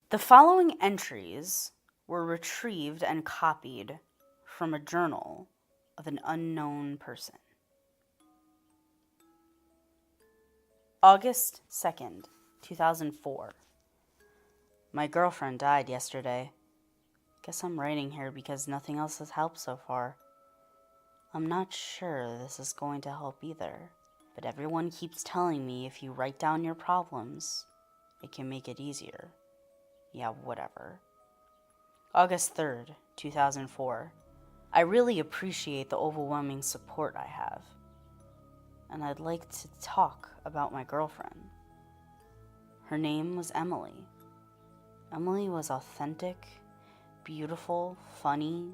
The following entries were retrieved and copied from a journal of an unknown person. August 2nd, 2004. My girlfriend died yesterday. Guess I'm writing here because nothing else has helped so far. I'm not sure this is going to help either, but everyone keeps telling me if you write down your problems, it can make it easier. Yeah, whatever. August 3rd, 2004. I really appreciate the overwhelming support I have, and I'd like to talk about my girlfriend. Her name was Emily. Emily was authentic, beautiful, funny,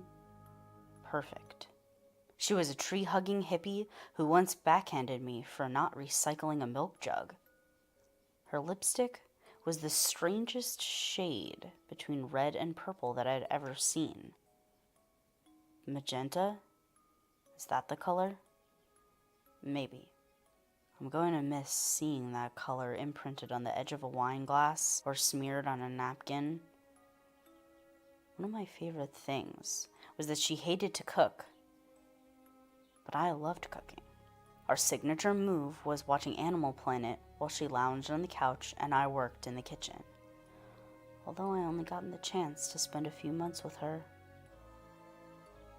perfect. She was a tree-hugging hippie who once backhanded me for not recycling a milk jug. Her lipstick was the strangest shade between red and purple that I'd ever seen. Magenta? Is that the color? Maybe. I'm going to miss seeing that color imprinted on the edge of a wine glass or smeared on a napkin. One of my favorite things was that she hated to cook, but I loved cooking. Our signature move was watching Animal Planet while she lounged on the couch and I worked in the kitchen. Although I only gotten the chance to spend a few months with her,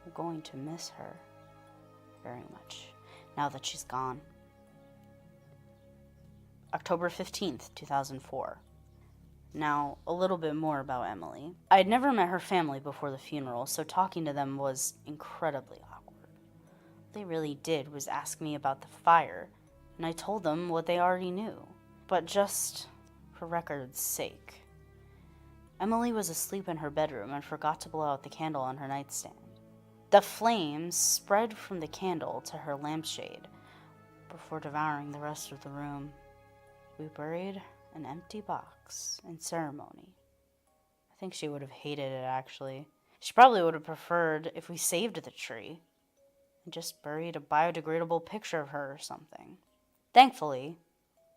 I'm going to miss her very much now that she's gone. October 15th, 2004. Now, a little bit more about Emily. I had never met her family before the funeral, so talking to them was incredibly awkward. What they really did was ask me about the fire, and I told them what they already knew. But just for record's sake, Emily was asleep in her bedroom and forgot to blow out the candle on her nightstand. The flames spread from the candle to her lampshade before devouring the rest of the room. We buried an empty box in ceremony. I think she would have hated it, actually. She probably would have preferred if we saved the tree and just buried a biodegradable picture of her or something. Thankfully,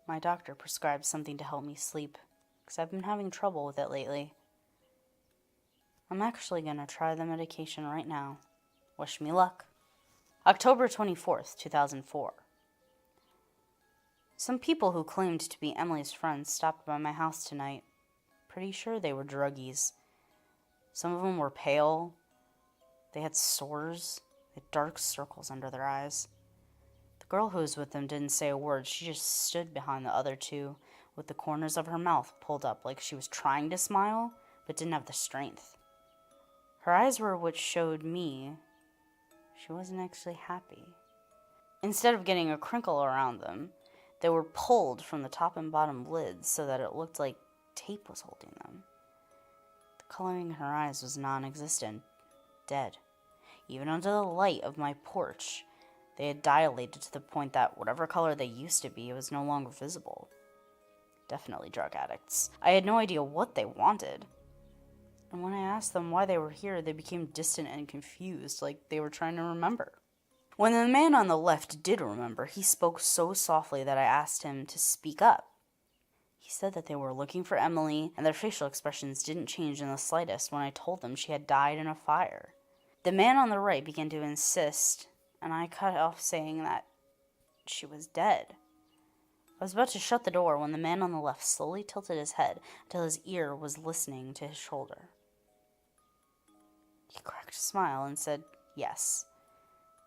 my doctor prescribed something to help me sleep, because I've been having trouble with it lately. I'm actually going to try the medication right now. Wish me luck. October 24th, 2004. Some people who claimed to be Emily's friends stopped by my house tonight. Pretty sure they were druggies. Some of them were pale. They had sores. They had dark circles under their eyes. The girl who was with them didn't say a word. She just stood behind the other two with the corners of her mouth pulled up like she was trying to smile but didn't have the strength. Her eyes were what showed me she wasn't actually happy. Instead of getting a crinkle around them, they were pulled from the top and bottom lids so that it looked like tape was holding them. The coloring in her eyes was non-existent, dead. Even under the light of my porch, they had dilated to the point that whatever color they used to be was no longer visible. Definitely drug addicts. I had no idea what they wanted. And when I asked them why they were here, they became distant and confused, like they were trying to remember. When the man on the left did remember, he spoke so softly that I asked him to speak up. He said that they were looking for Emily, and their facial expressions didn't change in the slightest when I told them she had died in a fire. The man on the right began to insist, and I cut off saying that she was dead. I was about to shut the door when the man on the left slowly tilted his head until his ear was listening to his shoulder. He cracked a smile and said, "Yes."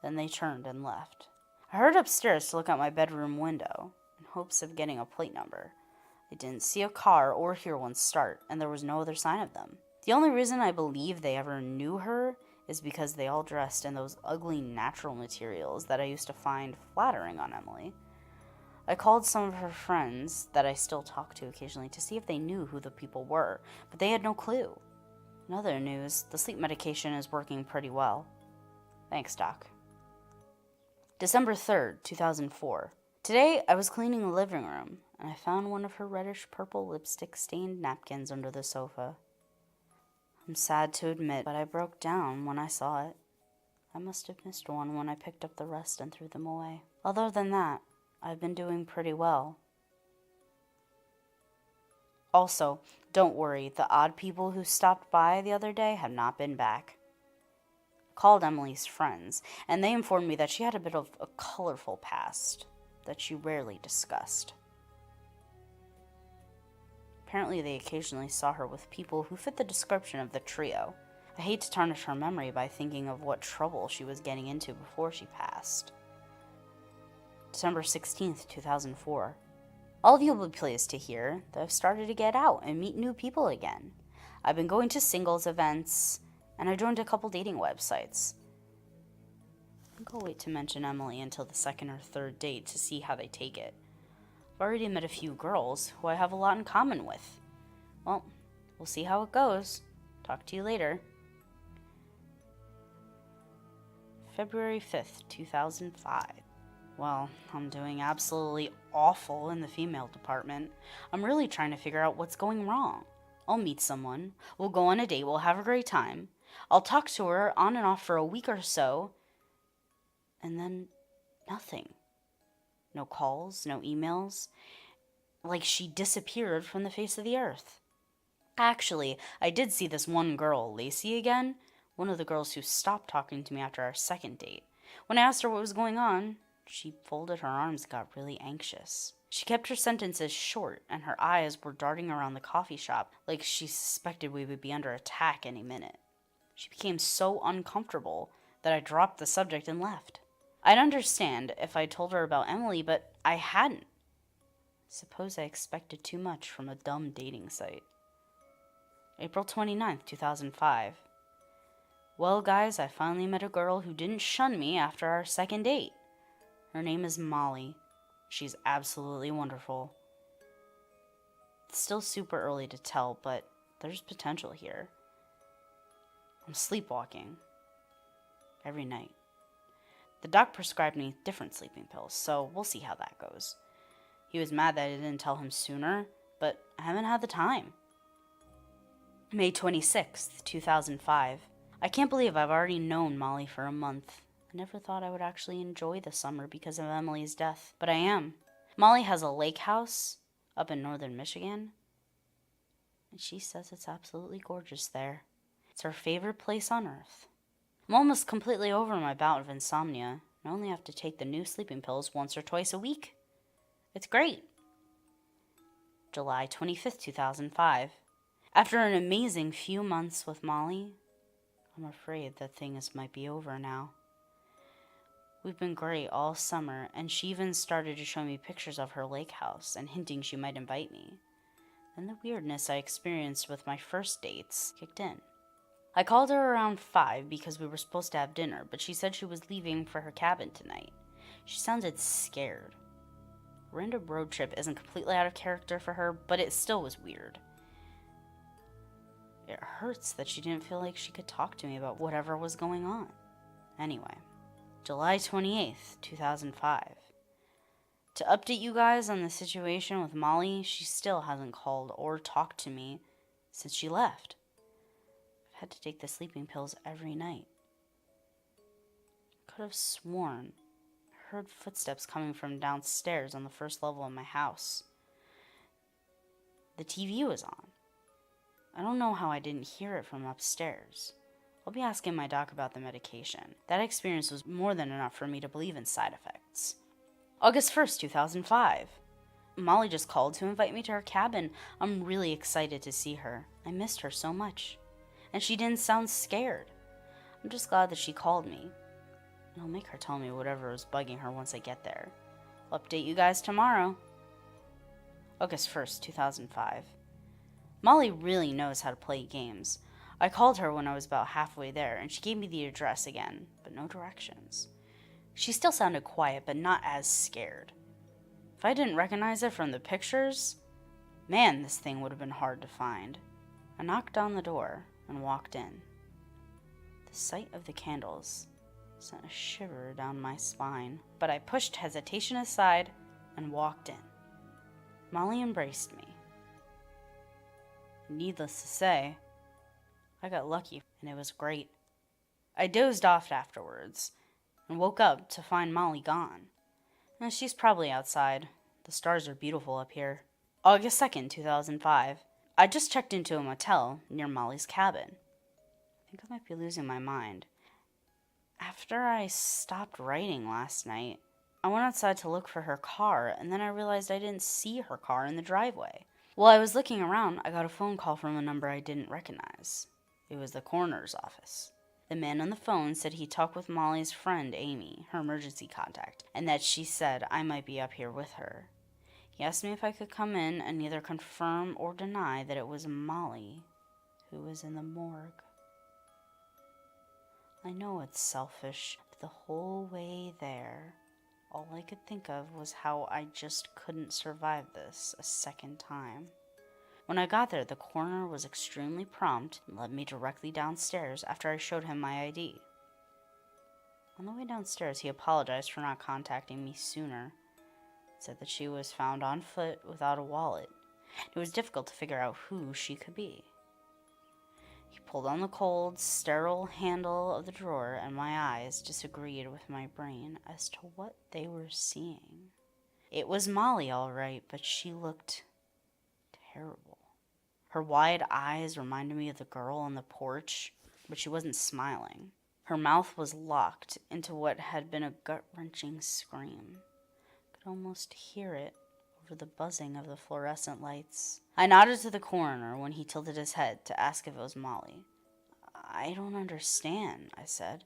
Then they turned and left. I hurried upstairs to look out my bedroom window in hopes of getting a plate number. I didn't see a car or hear one start, and there was no other sign of them. The only reason I believe they ever knew her is because they all dressed in those ugly natural materials that I used to find flattering on Emily. I called some of her friends that I still talk to occasionally to see if they knew who the people were, but they had no clue. In other news, the sleep medication is working pretty well. Thanks, Doc. December 3rd, 2004. Today, I was cleaning the living room, and I found one of her reddish-purple lipstick-stained napkins under the sofa. I'm sad to admit, but I broke down when I saw it. I must have missed one when I picked up the rest and threw them away. Other than that, I've been doing pretty well. Also, don't worry, the odd people who stopped by the other day have not been back. I called Emily's friends, and they informed me that she had a bit of a colorful past that she rarely discussed. Apparently, they occasionally saw her with people who fit the description of the trio. I hate to tarnish her memory by thinking of what trouble she was getting into before she passed. December 16th, 2004. All of you will be pleased to hear that I've started to get out and meet new people again. I've been going to singles events, and I joined a couple dating websites. I think I'll wait to mention Emily until the second or third date to see how they take it. I've already met a few girls who I have a lot in common with. Well, we'll see how it goes. Talk to you later. February 5th, 2005. Well, I'm doing absolutely awful in the female department. I'm really trying to figure out what's going wrong. I'll meet someone. We'll go on a date. We'll have a great time. I'll talk to her on and off for a week or so. And then nothing. No calls, no emails. Like she disappeared from the face of the earth. Actually, I did see this one girl, Lacey, again. One of the girls who stopped talking to me after our second date. When I asked her what was going on, she folded her arms and got really anxious. She kept her sentences short, and her eyes were darting around the coffee shop like she suspected we would be under attack any minute. She became so uncomfortable that I dropped the subject and left. I'd understand if I told her about Emily, but I hadn't. Suppose I expected too much from a dumb dating site. April 29th, 2005. Well, guys, I finally met a girl who didn't shun me after our second date. Her name is Molly. She's absolutely wonderful. It's still super early to tell, but there's potential here. I'm sleepwalking. Every night. The doc prescribed me different sleeping pills, so we'll see how that goes. He was mad that I didn't tell him sooner, but I haven't had the time. May 26th, 2005. I can't believe I've already known Molly for a month. I never thought I would actually enjoy the summer because of Emily's death, but I am. Molly has a lake house up in northern Michigan, and she says it's absolutely gorgeous there. It's her favorite place on earth. I'm almost completely over my bout of insomnia. I only have to take the new sleeping pills once or twice a week. It's great. July 25th, 2005. After an amazing few months with Molly, I'm afraid that things might be over now. We've been great all summer, and she even started to show me pictures of her lake house and hinting she might invite me. Then the weirdness I experienced with my first dates kicked in. I called her around 5 because we were supposed to have dinner, but she said she was leaving for her cabin tonight. She sounded scared. A random road trip isn't completely out of character for her, but it still was weird. It hurts that she didn't feel like she could talk to me about whatever was going on. Anyway, July 28th, 2005. To update you guys on the situation with Molly, she still hasn't called or talked to me since she left. I've had to take the sleeping pills every night. I could have sworn I heard footsteps coming from downstairs on the first level of my house. The TV was on. I don't know how I didn't hear it from upstairs. I'll be asking my doc about the medication. That experience was more than enough for me to believe in side effects. August 1st, 2005. Molly just called to invite me to her cabin. I'm really excited to see her. I missed her so much. And she didn't sound scared. I'm just glad that she called me. I'll make her tell me whatever is bugging her once I get there. I'll update you guys tomorrow. August 1st, 2005. Molly really knows how to play games. I called her when I was about halfway there, and she gave me the address again, but no directions. She still sounded quiet, but not as scared. If I didn't recognize it from the pictures, man, this thing would have been hard to find. I knocked on the door and walked in. The sight of the candles sent a shiver down my spine, but I pushed hesitation aside and walked in. Molly embraced me. Needless to say, I got lucky, and it was great. I dozed off afterwards, and woke up to find Molly gone. She's probably outside. The stars are beautiful up here. August 2nd, 2005. I just checked into a motel near Molly's cabin. I think I might be losing my mind. After I stopped writing last night, I went outside to look for her car, and then I realized I didn't see her car in the driveway. While I was looking around, I got a phone call from a number I didn't recognize. It was the coroner's office. The man on the phone said he talked with Molly's friend, Amy, her emergency contact, and that she said I might be up here with her. He asked me if I could come in and either confirm or deny that it was Molly who was in the morgue. I know it's selfish, but the whole way there, all I could think of was how I just couldn't survive this a second time. When I got there, the coroner was extremely prompt and led me directly downstairs after I showed him my ID. On the way downstairs, he apologized for not contacting me sooner. Said that she was found on foot without a wallet. It was difficult to figure out who she could be. He pulled on the cold, sterile handle of the drawer, and my eyes disagreed with my brain as to what they were seeing. It was Molly, all right, but she looked terrible. Her wide eyes reminded me of the girl on the porch, but she wasn't smiling. Her mouth was locked into what had been a gut-wrenching scream. I could almost hear it over the buzzing of the fluorescent lights. I nodded to the coroner when he tilted his head to ask if it was Molly. I don't understand, I said.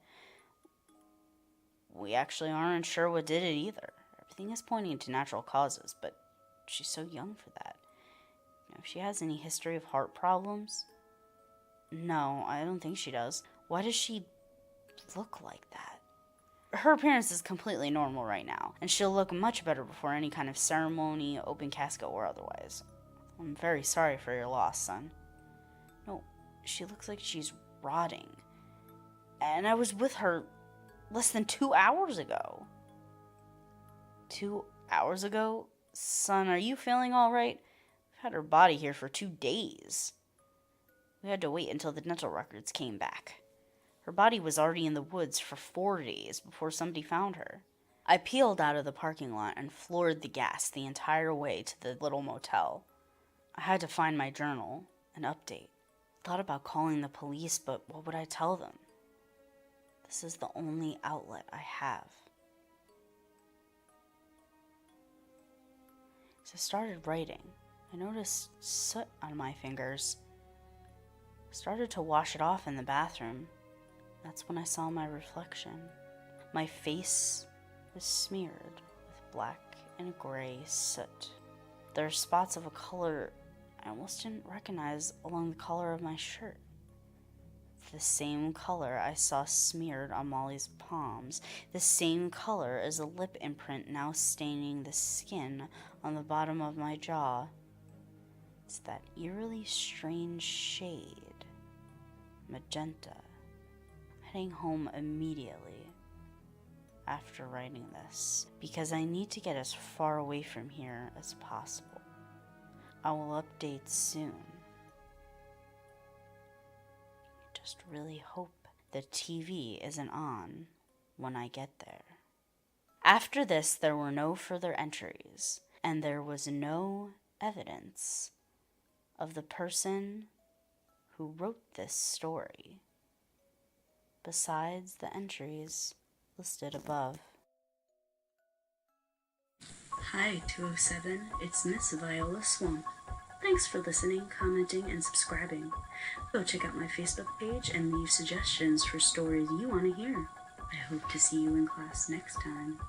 We actually aren't sure what did it either. Everything is pointing to natural causes, but she's so young for that. If she has any history of heart problems? No, I don't think she does. Why does she look like that? Her appearance is completely normal right now, and she'll look much better before any kind of ceremony, open casket, or otherwise. I'm very sorry for your loss, son. No, she looks like she's rotting. And I was with her less than 2 hours ago. 2 hours ago? Son, are you feeling all right? We've had her body here for 2 days. We had to wait until the dental records came back. Her body was already in the woods for 4 days before somebody found her. I peeled out of the parking lot and floored the gas the entire way to the little motel. I had to find my journal, an update. Thought about calling the police, but what would I tell them? This is the only outlet I have. As I started writing, I noticed soot on my fingers. I started to wash it off in the bathroom. That's when I saw my reflection. My face was smeared with black and gray soot. There are spots of a color I almost didn't recognize along the collar of my shirt. The same color I saw smeared on Molly's palms. The same color as the lip imprint now staining the skin on the bottom of my jaw. It's that eerily strange shade. Magenta. Heading home immediately after writing this, because I need to get as far away from here as possible. I will update soon. I just really hope the TV isn't on when I get there. After this, there were no further entries, and there was no evidence of the person who wrote this story, besides the entries listed above. Hi, 207. It's Miss Viola Swamp. Thanks for listening, commenting, and subscribing. Go check out my Facebook page and leave suggestions for stories you want to hear. I hope to see you in class next time.